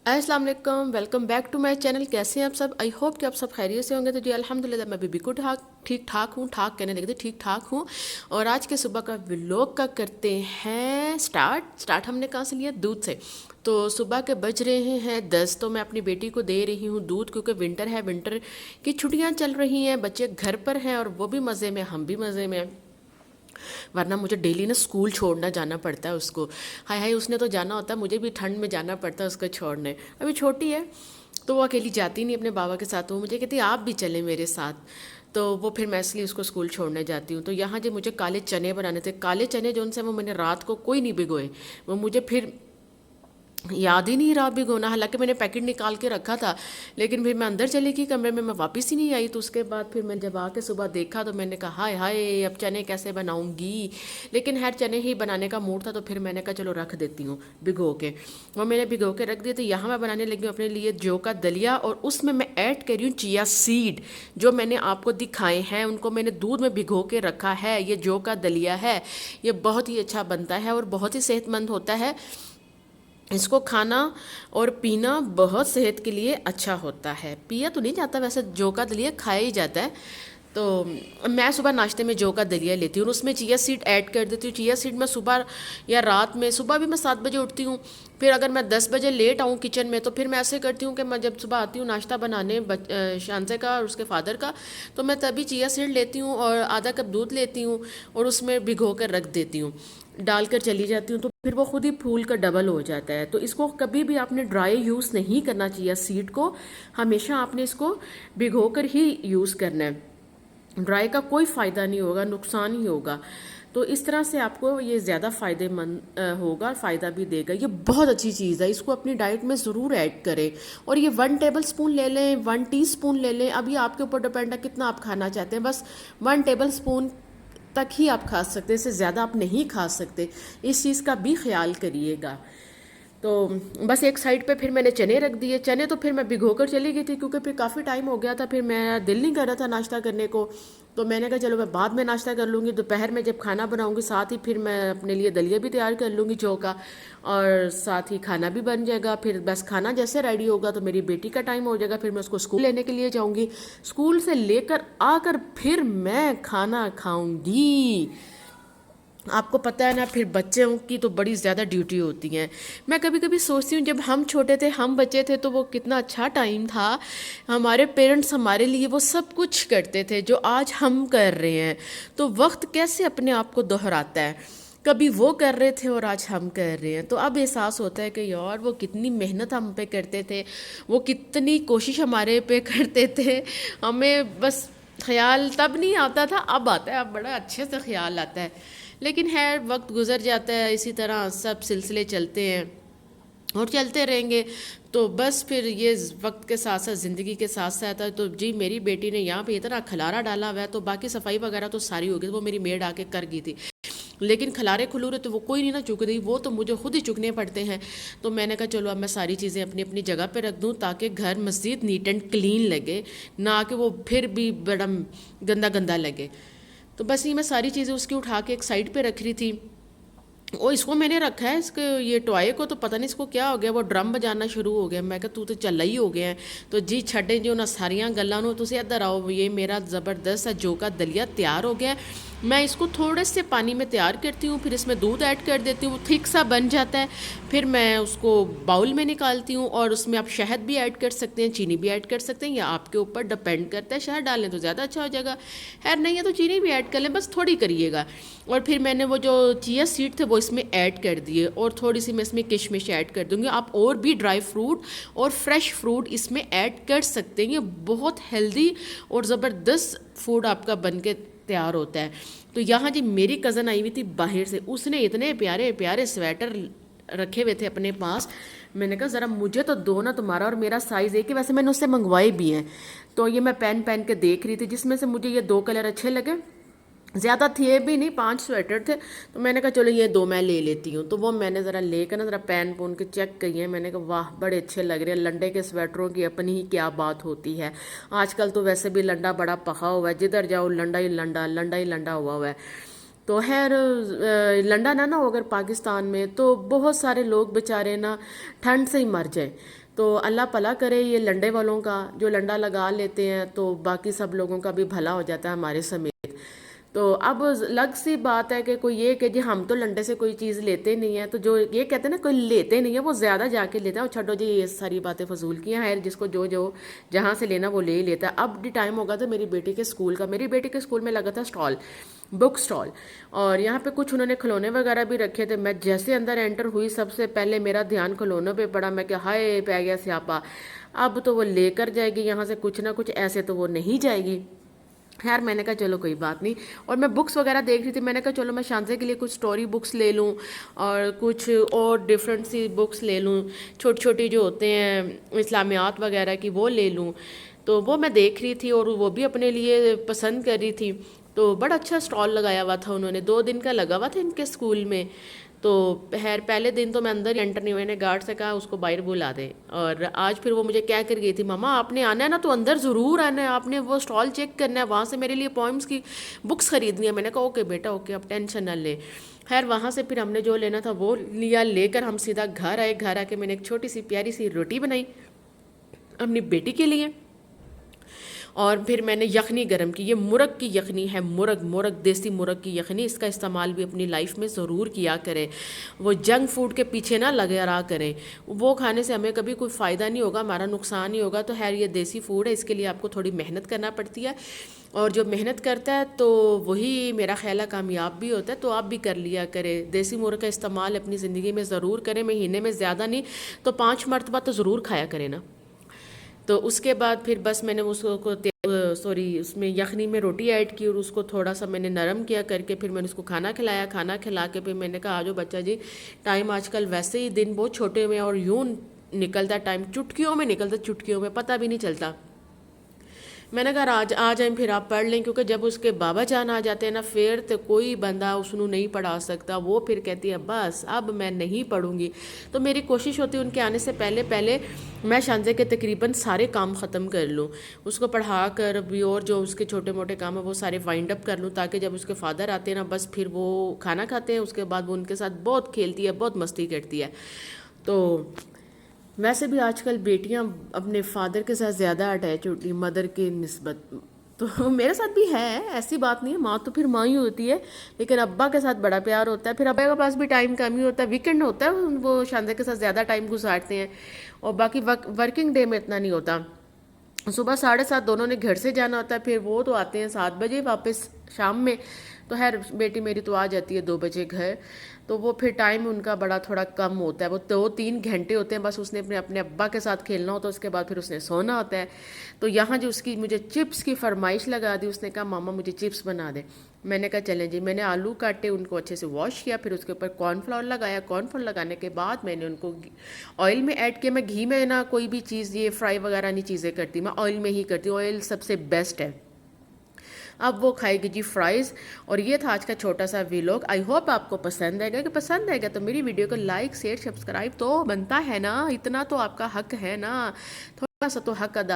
अस्सलाम वालेकुम, welcome back to my channel. कैसे हैं आप सब? आई होप कि आप सब खैरियत से होंगे। तो जी अल्हम्दुलिल्लाह मैं भी बिल्कुल ठीक ठाक हूँ। ठाक कहने लगे थे, ठीक ठाक हूँ। और आज के सुबह का व्लॉग का करते हैं स्टार्ट हमने कहाँ से लिया? दूध से। तो सुबह के बज रहे हैं 10। तो मैं अपनी बेटी को दे रही हूँ दूध, क्योंकि विंटर है, विंटर की छुट्टियाँ चल रही हैं, बच्चे घर पर हैं और वो भी मज़े में, हम भी मज़े में। वरना मुझे डेली ना स्कूल छोड़ना जाना पड़ता है उसको। हाय हाय, उसने तो जाना होता है, मुझे भी ठंड में जाना पड़ता है उसको छोड़ने। अभी छोटी है तो वो अकेली जाती नहीं अपने बाबा के साथ। वो मुझे कहती आप भी चलें मेरे साथ। तो वो फिर मैं इसलिए उसको स्कूल छोड़ने जाती हूँ। तो यहाँ जो मुझे काले चने बनाने थे, काले चने जो उनसे वो मैंने रात को कोई नहीं भिगोए। वो मुझे फिर याद ही नहीं रहा भिगोना, हालांकि मैंने पैकेट निकाल के रखा था। लेकिन फिर मैं अंदर चली गई कमरे में, मैं वापस ही नहीं आई। तो उसके बाद फिर मैं जब आके सुबह देखा तो मैंने कहा हाय हाय, अब चने कैसे बनाऊंगी। लेकिन हर चने ही बनाने का मूड था, तो फिर मैंने कहा चलो रख देती हूँ भिगो के। वो मैंने भिगो के रख दिए। तो यहाँ मैं बनाने लगी हूँ अपने लिए जौ का दलिया, और उसमें मैं ऐड कर रही हूँ चिया सीड। जो मैंने आपको दिखाए हैं उनको मैंने दूध में भिगो के रखा है। ये जौ का दलिया है, ये बहुत ही अच्छा बनता है और बहुत ही सेहतमंद होता है। इसको खाना और पीना बहुत सेहत के लिए अच्छा होता है। पिया तो नहीं जाता वैसे, जौ का दलिया खाया ही जाता है। तो मैं सुबह नाश्ते में जौ का दलिया लेती हूँ और उसमें चिया सीड ऐड कर देती हूँ। चिया सीड मैं सुबह या रात में, सुबह भी मैं 7 बजे उठती हूँ। फिर अगर मैं 10 बजे लेट आऊँ किचन में, तो फिर मैं ऐसे करती हूँ कि मैं जब सुबह आती हूँ नाश्ता बनाने शांसे का और उसके फादर का, तो मैं तभी चिया सीड लेती हूँ और आधा कप दूध लेती हूँ और उसमें भिगो कर रख देती हूँ, डालकर चली जाती हूँ। तो फिर वो खुद ही फूल का डबल हो जाता है। तो इसको कभी भी आपने ड्राई यूज़ नहीं करना चाहिए सीड को, हमेशा आपने इसको भिगो कर ही यूज़ करना है। ड्राई का कोई फ़ायदा नहीं होगा, नुकसान ही होगा। तो इस तरह से आपको ये ज़्यादा फ़ायदेमंद होगा, फ़ायदा भी देगा। ये बहुत अच्छी चीज़ है, इसको अपनी डाइट में ज़रूर ऐड करें। और ये 1 टेबल स्पून ले लें, 1 टीस्पून ले लें, अभी आपके ऊपर डिपेंड है कितना आप खाना चाहते हैं। बस 1 टेबल स्पून तक ही आप खा सकते हैं, इससे ज़्यादा आप नहीं खा सकते। इस चीज़ का भी ख्याल करिएगा। तो बस एक साइड पे फिर मैंने चने रख दिए। चने तो फिर मैं भिगो कर चली गई थी, क्योंकि फिर काफ़ी टाइम हो गया था, फिर मेरा दिल नहीं कर रहा था नाश्ता करने को। तो मैंने कहा चलो मैं बाद में नाश्ता कर लूँगी, दोपहर में जब खाना बनाऊँगी साथ ही फिर मैं अपने लिए दलिया भी तैयार कर लूँगी जौ का, और साथ ही खाना भी बन जाएगा। फिर बस खाना जैसे रेडी होगा तो मेरी बेटी का टाइम हो जाएगा, फिर मैं उसको स्कूल लेने के लिए जाऊँगी। स्कूल से लेकर आकर फिर मैं खाना खाऊँगी। आपको पता है ना, फिर बच्चों की तो बड़ी ज़्यादा ड्यूटी होती है। मैं कभी कभी सोचती हूँ जब हम छोटे थे, हम बच्चे थे, तो वो कितना अच्छा टाइम था। हमारे पेरेंट्स हमारे लिए वो सब कुछ करते थे जो आज हम कर रहे हैं। तो वक्त कैसे अपने आप को दोहराता है, कभी वो कर रहे थे और आज हम कर रहे हैं। तो अब एहसास होता है कि यार वो कितनी मेहनत हम पे करते थे, वो कितनी कोशिश हमारे पे करते थे। हमें बस ख्याल तब नहीं आता था, अब आता है, अब बड़ा अच्छे से ख्याल आता है। लेकिन है, वक्त गुजर जाता है, इसी तरह सब सिलसिले चलते हैं और चलते रहेंगे। तो बस फिर ये वक्त के साथ साथ, ज़िंदगी के साथ साथ है। तो जी मेरी बेटी ने यहाँ पे इतना खलारा डाला हुआ है, तो बाकी सफाई वगैरह तो सारी होगी, वो मेरी मेड आके कर गई थी। लेकिन खलारे खुलूरे तो वो कोई नहीं ना चुक रही, वो तो मुझे खुद ही चुकने पड़ते हैं। तो मैंने कहा चलो अब मैं सारी चीज़ें अपनी अपनी जगह पे रख दूँ, ताकि घर मज़ीद नीट एंड क्लीन लगे, ना कि वो फिर भी बड़ा गंदा गंदा लगे। तो बस ये मैं सारी चीज़ें उसकी उठा के एक साइड पे रख रही थी। ओ इसको मैंने रखा है, इसके ये टॉय को तो पता नहीं इसको क्या हो गया, वो ड्रम बजाना शुरू हो गया। मैं कहा तू तो चला ही हो गया है। तो जी छड्डे जो ना सारियां गल्लां नूं, तुसीं इधर आओ। ये मेरा ज़बरदस्त जौ का दलिया तैयार हो गया है। मैं इसको थोड़े से पानी में तैयार करती हूँ, फिर इसमें दूध ऐड कर देती हूँ, थिक सा बन जाता है। फिर मैं उसको बाउल में निकालती हूँ और उसमें आप शहद भी ऐड कर सकते हैं, चीनी भी ऐड कर सकते हैं, या आपके ऊपर डिपेंड करता है। शहद डालें तो ज़्यादा अच्छा हो जाएगा, खैर नहीं है तो चीनी भी ऐड कर लें, बस थोड़ी करिएगा। और फिर मैंने वो जो चिया सीड थे वो इसमें ऐड कर दिए, और थोड़ी सी मैं इसमें किशमिश ऐड कर दूँगी। आप और भी ड्राई फ्रूट और फ्रेश फ्रूट इसमें ऐड कर सकते हैं। ये बहुत हेल्दी और ज़बरदस्त फूड आपका बन के तैयार होता है। तो यहाँ जी मेरी कज़न आई हुई थी बाहर से, उसने इतने प्यारे प्यारे स्वेटर रखे हुए थे अपने पास। मैंने कहा ज़रा मुझे तो दो ना, तुम्हारा और मेरा साइज़ एक ही, वैसे मैंने उससे मंगवाए भी हैं। तो ये मैं पहन पहन के देख रही थी, जिसमें से मुझे ये 2 कलर अच्छे लगे। ज़्यादा थे भी नहीं, 5 स्वेटर थे। तो मैंने कहा चलो ये 2 मैं ले लेती हूँ। तो वो मैंने ज़रा लेकर ना ज़रा पहन पुन के चेक की है। मैंने कहा वाह बड़े अच्छे लग रहे हैं। लंडे के स्वेटरों की अपनी ही क्या बात होती है। आजकल तो वैसे भी लंडा बड़ा पका हुआ है, जिधर जाओ लंडा ही लंडा, लंडा ही लंडा हुआ है। तो खैर लंडा ना हो अगर पाकिस्तान में, तो बहुत सारे लोग बेचारे ना ठंड से ही मर जाए। تو اللہ بھلا کرے یہ لنڈے والوں کا، جو لنڈا لگا لیتے ہیں تو باقی سب لوگوں کا بھی بھلا ہو جاتا ہے ہمارے سمیت۔ تو اب الگ سی بات ہے کہ کوئی یہ کہ جی ہم تو لنڈے سے کوئی چیز لیتے نہیں ہیں، تو جو یہ کہتے ہیں نا کوئی لیتے نہیں ہے وہ زیادہ جا کے لیتا ہے، اور چھڈو جی یہ ساری باتیں فضول کی ہیں، جس کو جو جہاں سے لینا وہ لے ہی لیتا ہے۔ اب بھی ٹائم ہوگا تو میری بیٹی کے اسکول کا، میری بیٹی کے اسکول میں لگا تھا اسٹال، بک اسٹال، اور یہاں پہ کچھ انہوں نے کھلونے وغیرہ بھی رکھے تھے۔ میں جیسے اندر انٹر ہوئی سب سے پہلے میرا دھیان کھلونوں پہ پڑا، میں کہ ہائے پہ گیا سیاپا، اب تو وہ لے کر جائے گی یہاں سے کچھ نہ کچھ، ایسے تو وہ نہیں جائے گی۔ خیر میں نے کہا چلو کوئی بات نہیں، اور میں بکس وغیرہ دیکھ رہی تھی، میں نے کہا چلو میں شانزے کے لیے کچھ سٹوری بکس لے لوں اور کچھ اور ڈیفرنٹ سی بکس لے لوں، چھوٹی چھوٹی جو ہوتے ہیں اسلامیات وغیرہ کی وہ لے لوں۔ تو وہ میں دیکھ رہی تھی اور وہ بھی اپنے لیے پسند کر رہی تھی۔ تو بڑا اچھا سٹال لگایا ہوا تھا انہوں نے، 2 دن کا لگا ہوا تھا ان کے اسکول میں۔ تو خیر پہلے دن تو میں اندر ہی انٹر نہیں ہوئے، نے گارڈ سے کہا اس کو باہر بلا دے، اور آج پھر وہ مجھے کہہ کر گئی تھی ماما آپ نے آنا ہے نا تو اندر ضرور آنا ہے، آپ نے وہ سٹال چیک کرنا ہے، وہاں سے میرے لیے پوئمس کی بکس خریدنی ہے۔ میں نے کہا اوکے بیٹا اوکے، اب ٹینشن نہ لے۔ خیر وہاں سے پھر ہم نے جو لینا تھا وہ لیا، لے کر ہم سیدھا گھر آئے۔ گھر آ کے میں نے ایک چھوٹی سی پیاری سی روٹی بنائی اپنی بیٹی کے لیے، اور پھر میں نے یخنی گرم کی۔ یہ مرغ کی یخنی ہے، مرغ دیسی مرغ کی یخنی، اس کا استعمال بھی اپنی لائف میں ضرور کیا کریں، وہ جنک فوڈ کے پیچھے نہ لگے رہا کریں، وہ کھانے سے ہمیں کبھی کوئی فائدہ نہیں ہوگا، ہمارا نقصان ہی ہوگا۔ تو خیر یہ دیسی فوڈ ہے، اس کے لیے آپ کو تھوڑی محنت کرنا پڑتی ہے، اور جو محنت کرتا ہے تو وہی میرا خیال ہے کامیاب بھی ہوتا ہے۔ تو آپ بھی کر لیا کریں، دیسی مرغ کا استعمال اپنی زندگی میں ضرور کریں، مہینے میں زیادہ نہیں تو 5 مرتبہ تو ضرور کھایا کریں نا۔ تو اس کے بعد پھر بس میں نے اس کو اس میں یخنی میں روٹی ایڈ کی، اور اس کو تھوڑا سا میں نے نرم کیا کر کے پھر میں نے اس کو کھانا کھلایا۔ کھانا کھلا کے پھر میں نے کہا آجو بچہ جی، ٹائم آج کل ویسے ہی دن بہت چھوٹے ہوئے ہیں اور یوں نکلتا ٹائم، چٹکیوں میں نکلتا، چٹکیوں میں پتہ بھی نہیں چلتا۔ میں نے کہا آج آ جائیں پھر آپ پڑھ لیں، کیونکہ جب اس کے بابا جان آ جاتے ہیں نا پھر تو کوئی بندہ اس کو نہیں پڑھا سکتا، وہ پھر کہتی ہے بس اب میں نہیں پڑھوں گی۔ تو میری کوشش ہوتی ہے ان کے آنے سے پہلے پہلے میں شانزے کے تقریباً سارے کام ختم کر لوں، اس کو پڑھا کر بھی، اور جو اس کے چھوٹے موٹے کام ہیں وہ سارے وائنڈ اپ کر لوں، تاکہ جب اس کے فادر آتے ہیں نا بس پھر وہ کھانا کھاتے ہیں، اس کے بعد وہ ان کے ساتھ بہت کھیلتی ہے، بہت مستی کرتی ہے۔ تو ویسے بھی آج کل بیٹیاں اپنے فادر کے ساتھ زیادہ اٹیچ ہوتی ہیں مدر کی نسبت، تو میرے ساتھ بھی ہے، ایسی بات نہیں ہے، ماں تو پھر ماں ہی ہوتی ہے، لیکن ابا کے ساتھ بڑا پیار ہوتا ہے۔ پھر ابا کے پاس بھی ٹائم کم ہی ہوتا ہے، ویکنڈ ہوتا ہے وہ شانزے کے ساتھ زیادہ ٹائم گزارتے ہیں، اور باقی ورکنگ ڈے میں اتنا نہیں ہوتا۔ صبح 7:30 دونوں نے گھر سے جانا ہوتا ہے، پھر وہ تو آتے ہیں 7 بجے واپس شام میں، تو خیر بیٹی میری تو آ جاتی ہے 2 بجے گھر، تو وہ پھر ٹائم ان کا بڑا تھوڑا کم ہوتا ہے، وہ 2-3 گھنٹے ہوتے ہیں بس، اس نے اپنے ابا کے ساتھ کھیلنا ہوتا ہے، اس کے بعد پھر اس نے سونا ہوتا ہے۔ تو یہاں جو اس کی مجھے چپس کی فرمائش لگا دی، اس نے کہا ماما مجھے چپس بنا دے۔ میں نے کہا چلیں جی، میں نے آلو کاٹے، ان کو اچھے سے واش کیا، پھر اس کے اوپر کارن فلاور لگایا، کارن فلاور لگانے کے بعد میں نے ان کو آئل میں ایڈ کیا۔ میں گھی میں نا کوئی بھی چیز یہ فرائی وغیرہ نہیں چیزیں کرتی، میں آئل میں ہی کرتی ہوں، آئل سب سے بیسٹ ہے۔ اب وہ کھائے گی جی فرائز، اور یہ تھا آج کا چھوٹا سا ویلوگ۔ آئی ہوپ آپ کو پسند آئے گا، کہ پسند آئے گا تو میری ویڈیو کو لائک شیئر سبسکرائب تو بنتا ہے نا، اتنا تو آپ کا حق ہے نا، تھوڑا سا تو حق ادا